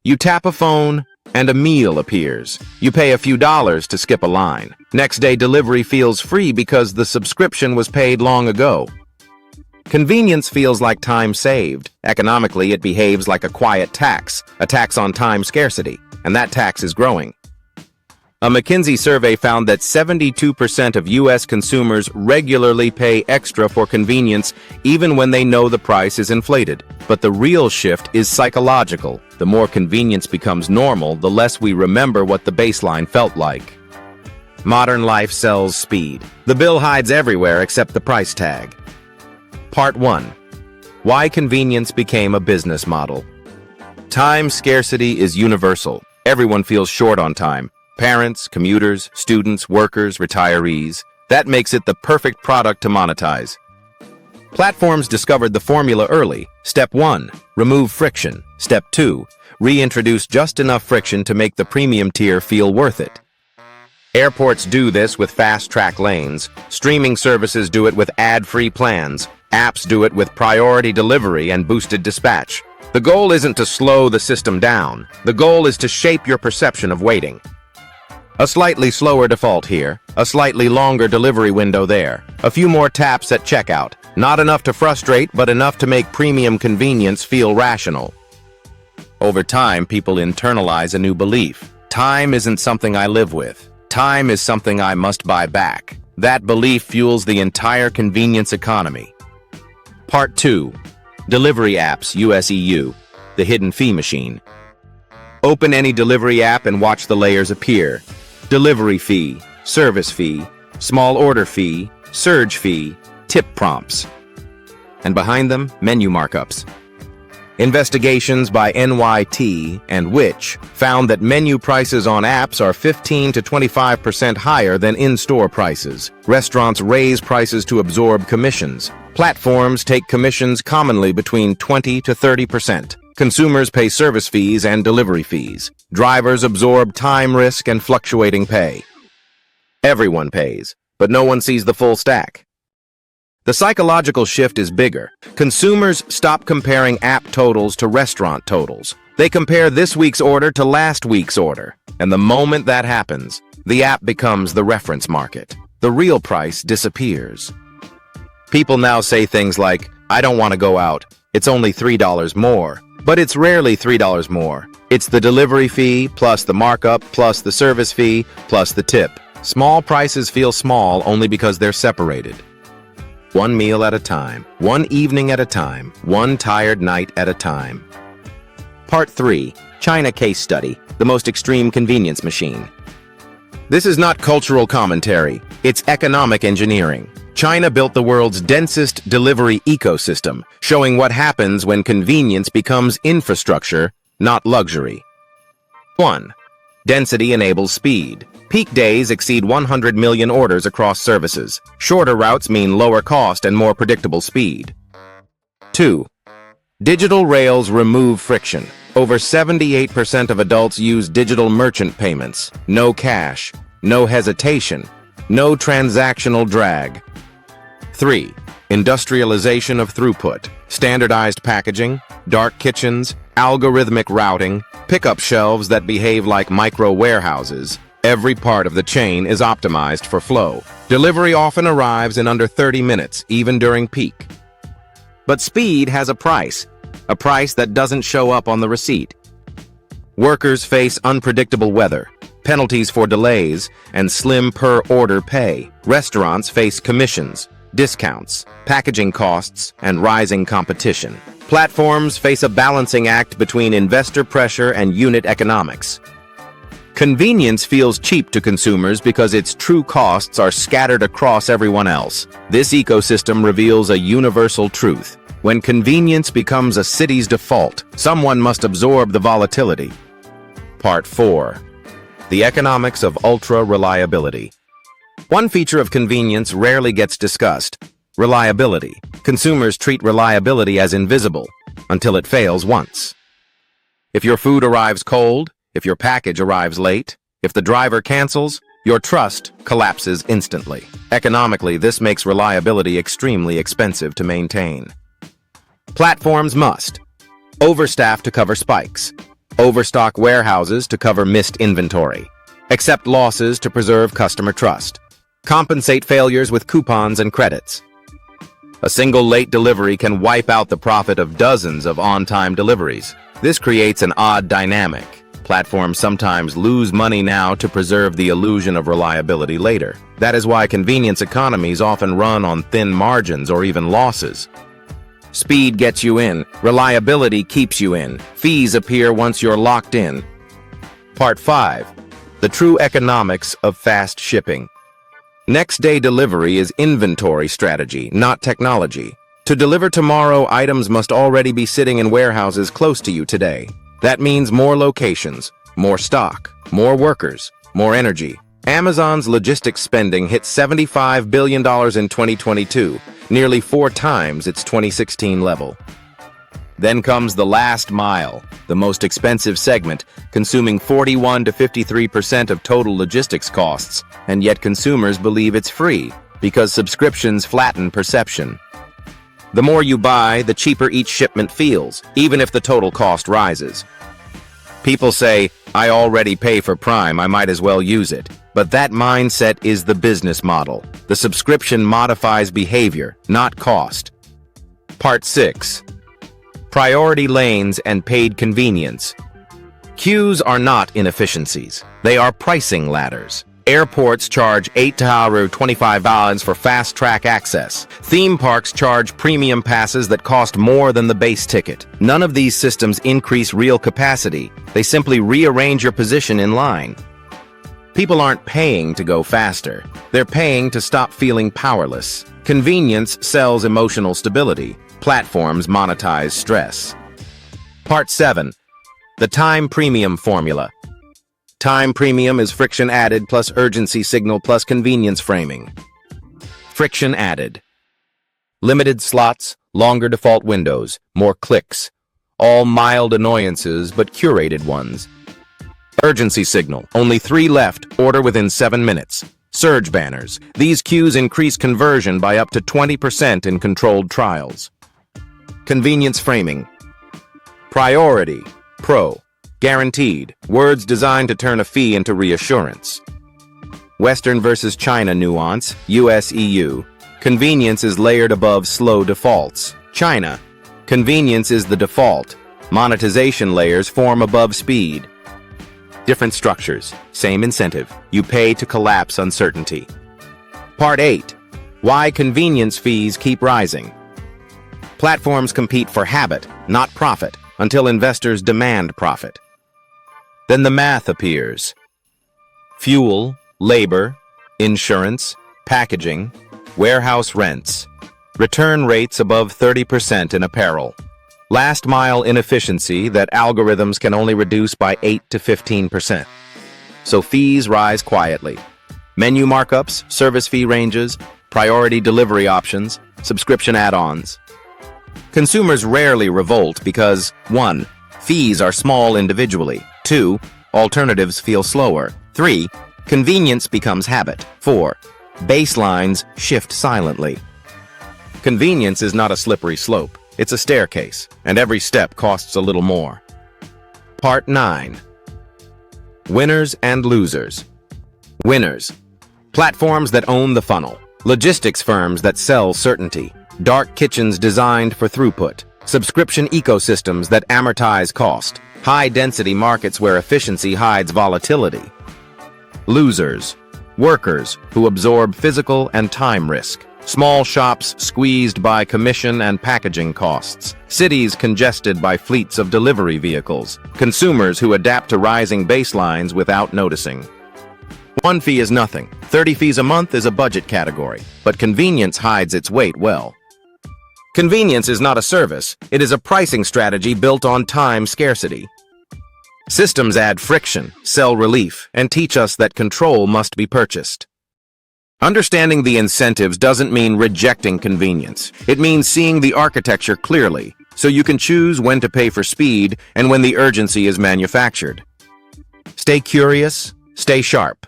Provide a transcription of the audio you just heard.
You tap a phone, and a meal appears. You pay a few dollars to skip a line. Next day, delivery feels free because the subscription was paid long ago. Convenience feels like time saved. Economically, it behaves like a quiet tax, a tax on time scarcity, and that tax is growing. A McKinsey survey found that 72% of U.S. consumers regularly pay extra for convenience even when they know the price is inflated. But the real shift is psychological. The more convenience becomes normal, the less we remember what the baseline felt like. Modern life sells speed. The bill hides everywhere except the price tag. Part 1. Why convenience became a business model. Time scarcity is universal. Everyone feels short on time. Parents, commuters, students, workers, retirees. That makes it the perfect product to monetize. Platforms discovered the formula early. Step 1. Remove friction. Step 2. Reintroduce just enough friction to make the premium tier feel worth it. Airports do this with fast-track lanes. Streaming services do it with ad-free plans. Apps do it with priority delivery and boosted dispatch. The goal isn't to slow the system down. The goal is to shape your perception of waiting. A slightly slower default here, a slightly longer delivery window there, a few more taps at checkout. Not enough to frustrate, but enough to make premium convenience feel rational. Over time, people internalize a new belief. Time isn't something I live with. Time is something I must buy back. That belief fuels the entire convenience economy. Part 2. Delivery apps, US-EU, the hidden fee machine. Open any delivery app and watch the layers appear. Delivery fee, service fee, small order fee, surge fee, tip prompts. And behind them, menu markups. Investigations by NYT and Which found that menu prices on apps are 15 to 25% higher than in-store prices. Restaurants raise prices to absorb commissions. Platforms take commissions commonly between 20 to 30%. Consumers pay service fees and delivery fees. Drivers absorb time risk and fluctuating pay. Everyone pays, but no one sees the full stack. The psychological shift is bigger. Consumers stop comparing app totals to restaurant totals. They compare this week's order to last week's order. And the moment that happens, the app becomes the reference market. The real price disappears. People now say things like, "I don't want to go out. It's only $3 more." But it's rarely $3 more. It's the delivery fee, plus the markup, plus the service fee, plus the tip. Small prices feel small only because they're separated. One meal at a time, one evening at a time, one tired night at a time. Part 3. China Case Study, the most extreme convenience machine. This is not cultural commentary, it's economic engineering. China built the world's densest delivery ecosystem, showing what happens when convenience becomes infrastructure, not luxury. 1. Density enables speed. Peak days exceed 100 million orders across services. Shorter routes mean lower cost and more predictable speed. 2. Digital rails remove friction. Over 78% of adults use digital merchant payments. No cash, no hesitation, no transactional drag. 3. Industrialization of throughput. Standardized packaging, dark kitchens, algorithmic routing, pickup shelves that behave like micro warehouses. Every part of the chain is optimized for flow. Delivery often arrives in under 30 minutes, even during peak. But speed has a price that doesn't show up on the receipt. Workers face unpredictable weather, penalties for delays, and slim per-order pay. Restaurants face commissions, discounts, packaging costs, and rising competition. Platforms face a balancing act between investor pressure and unit economics. Convenience feels cheap to consumers because its true costs are scattered across everyone else. This ecosystem reveals a universal truth. When convenience becomes a city's default, someone must absorb the volatility. Part 4. The economics of ultra-reliability. One feature of convenience rarely gets discussed: reliability. Consumers treat reliability as invisible until it fails once. If your food arrives cold, if your package arrives late, if the driver cancels, your trust collapses instantly. Economically, this makes reliability extremely expensive to maintain. Platforms must overstaff to cover spikes, Overstock warehouses to cover missed inventory. Accept losses to preserve customer trust. Compensate failures with coupons and credits. A single late delivery can wipe out the profit of dozens of on-time deliveries. This creates an odd dynamic. Platforms sometimes lose money now to preserve the illusion of reliability later. That is why convenience economies often run on thin margins or even losses. Speed gets you in. Reliability keeps you in. Fees appear once you're locked in. Part 5. The true economics of fast shipping. Next-day delivery is inventory strategy, not technology. To deliver tomorrow, items must already be sitting in warehouses close to you today. That means more locations, more stock, more workers, more energy. Amazon's logistics spending hit $75 billion in 2022, nearly 4 times its 2016 level. Then comes the last mile, the most expensive segment, consuming 41 to 53% of total logistics costs, and yet consumers believe it's free because subscriptions flatten perception. The more you buy, the cheaper each shipment feels, even if the total cost rises. People say, I already pay for Prime, I might as well use it. But that mindset is the business model. The subscription modifies behavior, not cost. Part 6. Priority lanes and paid convenience. Queues are not inefficiencies. They are pricing ladders. Airports charge $8 to $25 for fast-track access. Theme parks charge premium passes that cost more than the base ticket. None of these systems increase real capacity. They simply rearrange your position in line. People aren't paying to go faster. They're paying to stop feeling powerless. Convenience sells emotional stability. Platforms monetize stress. Part 7. The time premium formula. Time premium is friction added plus urgency signal plus convenience framing. Friction added. Limited slots, longer default windows, more clicks. All mild annoyances, but curated ones. Urgency signal. Only 3 left. Order within 7 minutes. Surge banners. These queues increase conversion by up to 20% in controlled trials. Convenience framing. Priority. Pro. Guaranteed. Words designed to turn a fee into reassurance. Western versus China nuance. US-EU. Convenience is layered above slow defaults. China. Convenience is the default. Monetization layers form above speed. Different structures. Same incentive. You pay to collapse uncertainty. Part 8. Why convenience fees keep rising. Platforms compete for habit, not profit, until investors demand profit. Then the math appears. Fuel, labor, insurance, packaging, warehouse rents, return rates above 30% in apparel, last mile inefficiency that algorithms can only reduce by 8 to 15%. So fees rise quietly. Menu markups, service fee ranges, priority delivery options, subscription add-ons. Consumers rarely revolt because 1. Fees are small individually. 2. Alternatives feel slower. 3. Convenience becomes habit. 4. Baselines shift silently. Convenience is not a slippery slope. It's a staircase, and every step costs a little more. Part 9. Winners and losers. Winners. Platforms that own the funnel. Logistics firms that sell certainty. Dark kitchens designed for throughput. Subscription ecosystems that amortize cost. High-density markets where efficiency hides volatility. Losers. Workers who absorb physical and time risk. Small shops squeezed by commission and packaging costs. Cities congested by fleets of delivery vehicles. Consumers who adapt to rising baselines without noticing. One fee is nothing. 30 fees a month is a budget category, but convenience hides its weight well. Convenience is not a service. It is a pricing strategy built on time scarcity. Systems add friction, sell relief, and teach us that control must be purchased. Understanding the incentives doesn't mean rejecting convenience. It means seeing the architecture clearly, so you can choose when to pay for speed and when the urgency is manufactured. Stay curious, stay sharp.